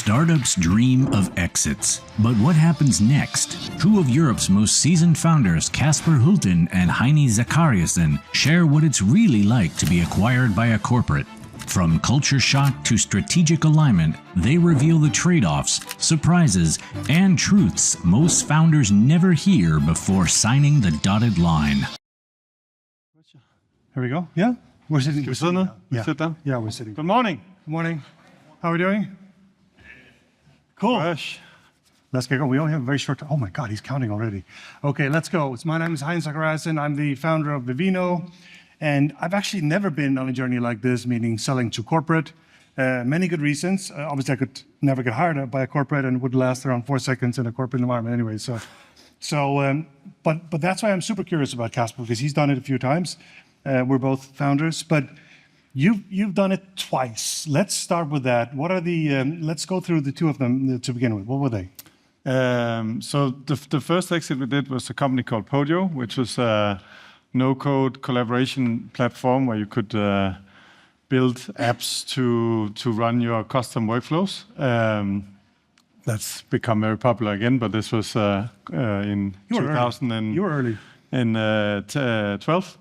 Startups dream of exits, but what happens next? Two of Europe's most seasoned founders, Kasper Hulthin and Heini Zachariassen, share what it's really like to be acquired by a corporate. From culture shock to strategic alignment, they reveal the trade-offs, surprises, and truths most founders never hear before signing the dotted line. Here we go. Yeah? We're sitting. Can we sit down? Yeah. Sit down? Yeah, we're sitting. Good morning. Good morning. How are we doing? Cool. Fresh. Let's get going. We only have a very short time. Oh my God, he's counting already. Okay, let's go. My name is Heini Zachariassen. I'm the founder of Vivino. And I've actually never been on a journey like this, meaning selling to corporate. Many good reasons. Obviously, I could never get hired by a corporate and would last around 4 seconds in a corporate environment anyway. But that's why I'm super curious about Kasper, because he's done it a few times. We're both founders, but you've done it twice. Let's start with that. What are the? Let's go through the two of them to begin with. What were they? So the first exit we did was a company called Podio, which was a no-code collaboration platform where you could build apps to run your custom workflows. That's become very popular again, but this was in 2000 You were early. In 12.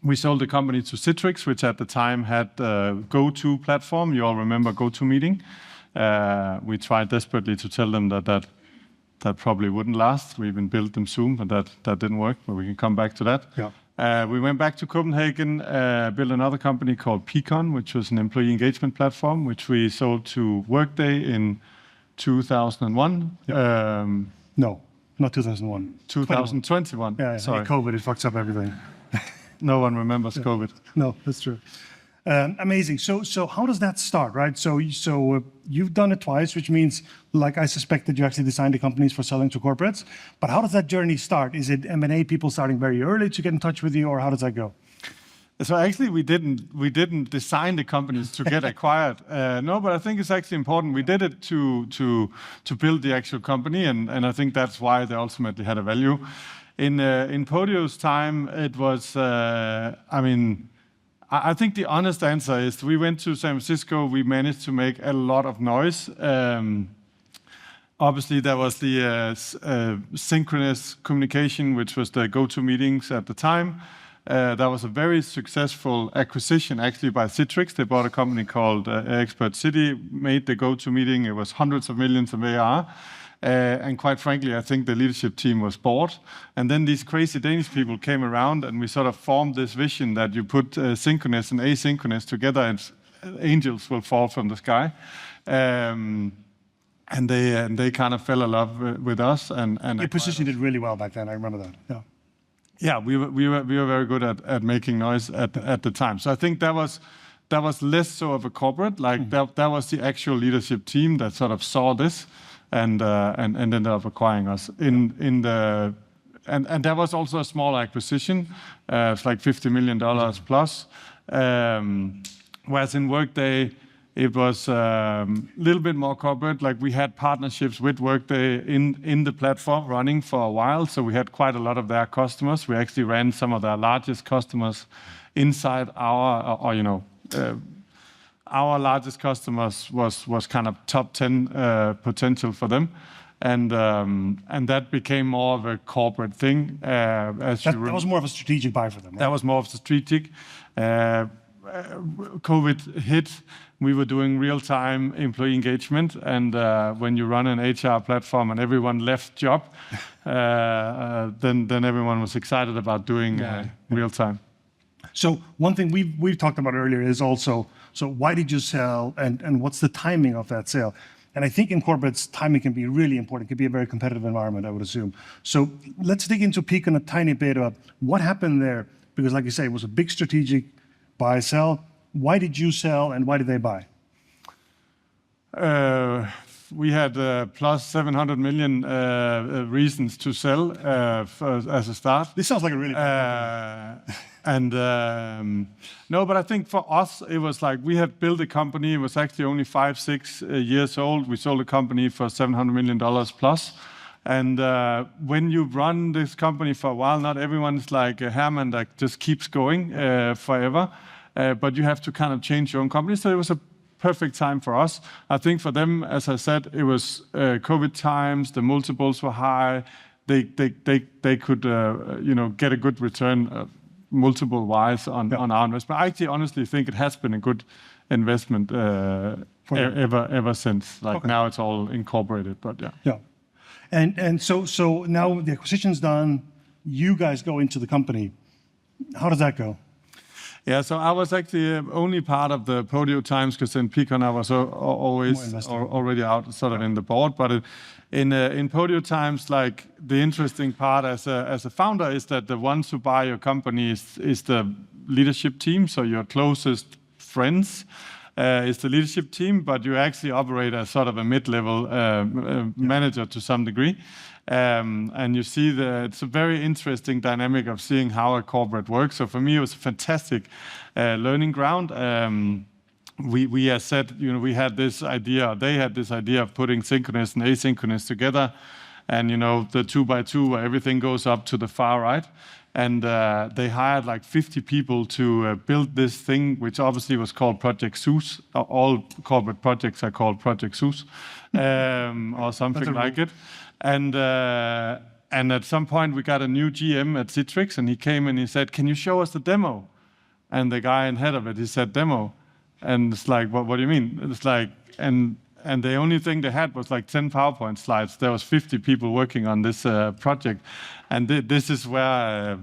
We sold the company to Citrix, which at the time had a GoTo platform. You all remember GoToMeeting. We tried desperately to tell them that probably wouldn't last. We even built them soon, but that didn't work, but we can come back to that. Yeah. We went back to Copenhagen, built another company called Peakon, which was an employee engagement platform, which we sold to Workday in 2001. Yep. No, not 2001. 2021. Yeah, sorry. COVID, it fucks up everything. No one remembers COVID. No, that's true. Amazing. So how does that start, right? So you've done it twice, which means, like I suspect that you actually designed the companies for selling to corporates. But how does that journey start? Is it M&A people starting very early to get in touch with you, or how does that go? So actually, we didn't design the companies to get acquired. No, but I think it's actually important. We did it to build the actual company, and I think that's why they ultimately had a value. In Podio's time, it was, I think the honest answer is we went to San Francisco, we managed to make a lot of noise. Obviously, there was the synchronous communication, which was the GoToMeetings at the time. That was a very successful acquisition, actually, by Citrix. They bought a company called Expert City, made the GoToMeeting. It was hundreds of millions of ARR. And quite frankly, I think the leadership team was bored. And then these crazy Danish people came around, and we sort of formed this vision that you put synchronous and asynchronous together, and angels will fall from the sky. And they kind of fell in love with us. And you positioned it really well back then. I remember that. Yeah. Yeah, we were very good at making noise at the time. So I think that was less so of a corporate. Like that was the actual leadership team that sort of saw this. And ended up acquiring us. And that was also a small acquisition. It's like $50 million plus. Whereas in Workday, it was a little bit more corporate. Like we had partnerships with Workday in the platform running for a while. So we had quite a lot of their customers. We actually ran some of their largest customers inside our largest customers was kind of top 10 potential for them, and that became more of a corporate thing. That was more of a strategic buy for them. Right? That was more of a strategic. COVID hit. We were doing real-time employee engagement, and when you run an HR platform and everyone left job, then everyone was excited about doing real-time. So one thing we've talked about earlier is also, so why did you sell, and what's the timing of that sale? And I think in corporates, timing can be really important. It can be a very competitive environment, I would assume. So let's dig into Peakon a tiny bit about what happened there, because like you say, it was a big strategic buy, sell. Why did you sell, and why did they buy? We had plus 700 million reasons to sell as a start. This sounds like a really no, but I think for us, it was like we had built a company. It was actually only 5-6 years old. We sold a company for $700 million plus. And when you run this company for a while, not everyone's like Herman that just keeps going forever. But you have to kind of change your own company. So it was a perfect time for us. I think for them, as I said, it was COVID times. The multiples were high. They could get a good return multiple-wise on our investment. I actually honestly think it has been a good investment ever since. Now it's all incorporated, but yeah. Yeah. And so now the acquisition's done, you guys go into the company. How does that go? Yeah, so I was actually only part of the Podio times, because in Peakon I was always already out sort of in the board. But in Podio times, like the interesting part as a founder is that the ones who buy your company is the leadership team, so your closest friends is the leadership team, but you actually operate as sort of a mid-level manager to some degree. And you see it's a very interesting dynamic of seeing how a corporate works. So for me, it was a fantastic learning ground. We as said, we had this idea, they had this idea of putting synchronous and asynchronous together, and the 2x2 where everything goes up to the far right. And they hired like 50 people to build this thing, which obviously was called Project Zeus. All corporate projects are called Project Zeus, or something like it. And at some point we got a new GM at Citrix, and he came and he said, "Can you show us the demo?" And the guy in head of it, he said, "Demo." And it's like, what do you mean? It's like, and the only thing they had was like 10 PowerPoint slides. There was 50 people working on this project. And this is where,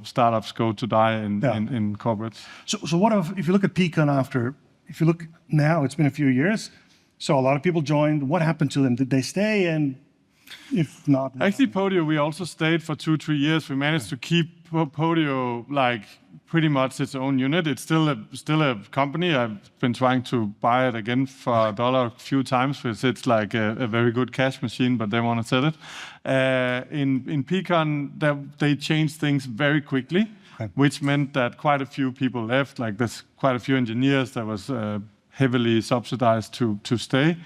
startups go to die in corporates. So what if you look at Peakon if you look now, it's been a few years. So a lot of people joined. What happened to them? Did they stay? And if not? Actually, Podio, we also stayed for 2-3 years. We managed to keep Podio like pretty much its own unit. It's still a company. I've been trying to buy it again for $1 a few times, because it's like a very good cash machine, but they want to sell it. In Peakon, they changed things very quickly, which meant that quite a few people left. Like there's quite a few engineers that was heavily subsidized to stay.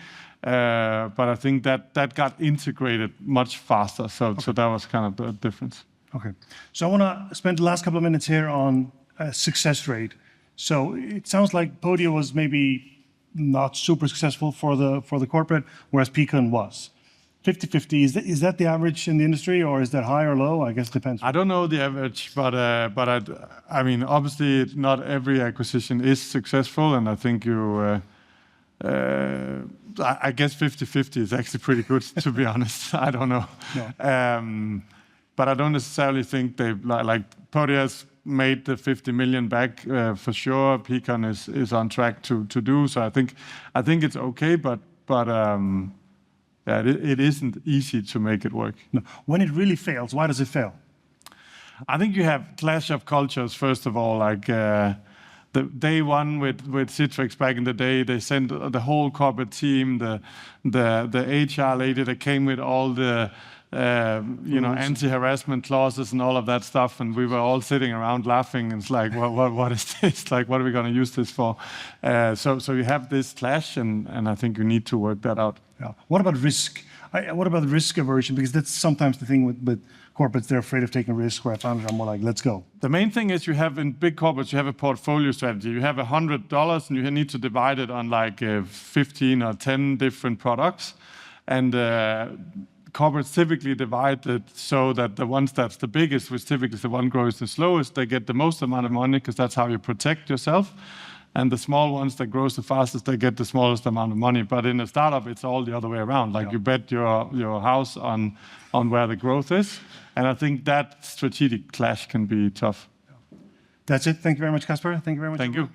But I think that got integrated much faster. So that was kind of the difference. Okay. So I want to spend the last couple of minutes here on success rate. So it sounds like Podio was maybe not super successful for the corporate, whereas Peakon was. 50-50, is that the average in the industry, or is that high or low? I guess it depends. I don't know the average, but I mean, obviously not every acquisition is successful, and I think I guess 50-50 is actually pretty good, to be honest. I don't know. No. But I don't necessarily think they like Podio has made the 50 million back for sure. Peakon is on track to do so. I think it's okay, but it isn't easy to make it work. No. When it really fails, why does it fail? I think you have clash of cultures, first of all. Like the day one with Citrix back in the day, they sent the whole corporate team, the HR lady that came with all the anti-harassment clauses and all of that stuff, and we were all sitting around laughing. And it's like, what is this? Like, what are we going to use this for? So you have this clash, and I think you need to work that out. Yeah. What about risk? What about risk aversion? Because that's sometimes the thing with corporates. They're afraid of taking risk, where founders are more like, let's go. The main thing is you have in big corporates, you have a portfolio strategy. You have $100 and you need to divide it on like 15 or 10 different products. And corporates typically divide it so that the ones that's the biggest, which typically is the one grows the slowest, they get the most amount of money, because that's how you protect yourself. And the small ones that grows the fastest, they get the smallest amount of money. But in a startup, it's all the other way around. Like you bet your house on where the growth is. And I think that strategic clash can be tough. That's it. Thank you very much, Kasper. Thank you very much. Thank you.